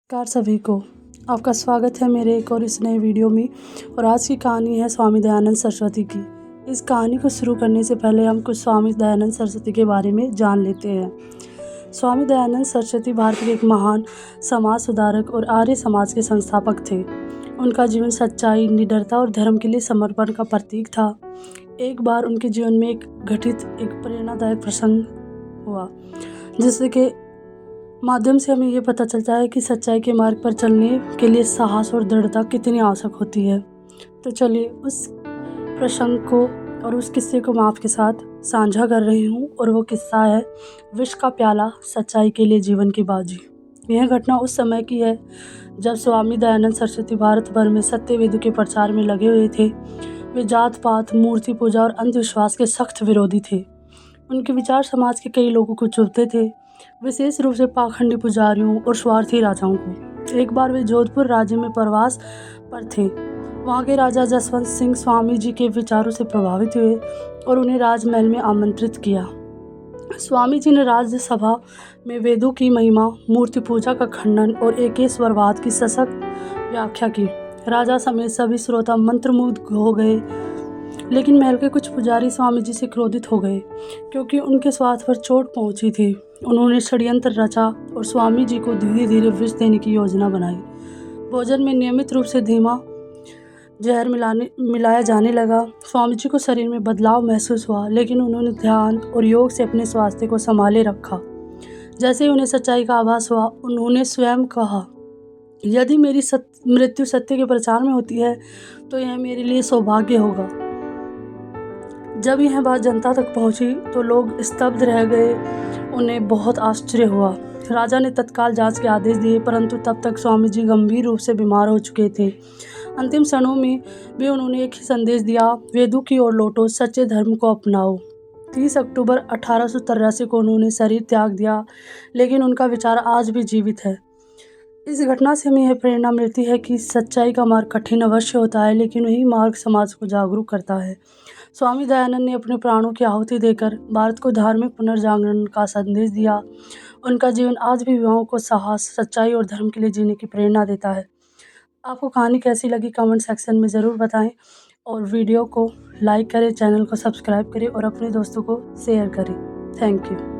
नमस्कार सभी को। आपका स्वागत है मेरे एक और इस नए वीडियो में। और आज की कहानी है स्वामी दयानंद सरस्वती की। इस कहानी को शुरू करने से पहले हम कुछ स्वामी दयानंद सरस्वती के बारे में जान लेते हैं। स्वामी दयानंद सरस्वती भारत के एक महान समाज सुधारक और आर्य समाज के संस्थापक थे। उनका जीवन सच्चाई, निडरता और धर्म के लिए समर्पण का प्रतीक था। एक बार उनके जीवन में एक प्रेरणादायक प्रसंग हुआ, जिससे के माध्यम से हमें ये पता चलता है कि सच्चाई के मार्ग पर चलने के लिए साहस और दृढ़ता कितनी आवश्यक होती है। तो चलिए उस प्रसंग को और उस किस्से को मैं आपके साथ साझा कर रही हूँ। और वो किस्सा है विष का प्याला, सच्चाई के लिए जीवन की बाजी। यह घटना उस समय की है जब स्वामी दयानंद सरस्वती भारत भर में सत्य वेद के प्रचार में लगे हुए थे। वे जात पात, मूर्ति पूजा और अंधविश्वास के सख्त विरोधी थे। उनके विचार समाज के कई लोगों को चुभते थे, विशेष रूप से पाखंडी पुजारियों और स्वार्थी राजाओं को। एक बार वे जोधपुर राज्य में प्रवास पर थे। वहाँ के राजा जसवंत सिंह स्वामी जी के विचारों से प्रभावित हुए और उन्हें राजमहल में आमंत्रित किया। स्वामी जी ने राज्यसभा में वेदों की महिमा, मूर्ति पूजा का खंडन और एकेश्वरवाद की सशक्त व्याख्या की। राजा समेत सभी श्रोता मंत्रमुग्ध हो गए, लेकिन महल के कुछ पुजारी स्वामी जी से क्रोधित हो गए क्योंकि उनके स्वास्थ्य पर चोट पहुंची थी। उन्होंने षड्यंत्र रचा और स्वामी जी को धीरे धीरे विष देने की योजना बनाई। भोजन में नियमित रूप से धीमा जहर मिलाया जाने लगा। स्वामी जी को शरीर में बदलाव महसूस हुआ, लेकिन उन्होंने ध्यान और योग से अपने स्वास्थ्य को संभाले रखा। जैसे ही उन्हें सच्चाई का आभास हुआ, उन्होंने स्वयं कहा, यदि मेरी मृत्यु सत्य के प्रचार में होती है तो यह मेरे लिए सौभाग्य होगा। जब यह बात जनता तक पहुंची तो लोग स्तब्ध रह गए। उन्हें बहुत आश्चर्य हुआ। राजा ने तत्काल जांच के आदेश दिए, परंतु तब तक स्वामी जी गंभीर रूप से बीमार हो चुके थे। अंतिम क्षणों में भी उन्होंने एक ही संदेश दिया, वेदों की ओर लौटो, सच्चे धर्म को अपनाओ। 30 अक्टूबर 1883 को उन्होंने शरीर त्याग दिया, लेकिन उनका विचार आज भी जीवित है। इस घटना से हमें यह प्रेरणा मिलती है कि सच्चाई का मार्ग कठिन अवश्य होता है, लेकिन वही मार्ग समाज को जागरूक करता है। स्वामी दयानंद ने अपने प्राणों की आहुति देकर भारत को धार्मिक पुनर्जागरण का संदेश दिया। उनका जीवन आज भी युवाओं को साहस, सच्चाई और धर्म के लिए जीने की प्रेरणा देता है। आपको कहानी कैसी लगी कमेंट सेक्शन में ज़रूर बताएं और वीडियो को लाइक करें, चैनल को सब्सक्राइब करें और अपने दोस्तों को शेयर करें। Thank you.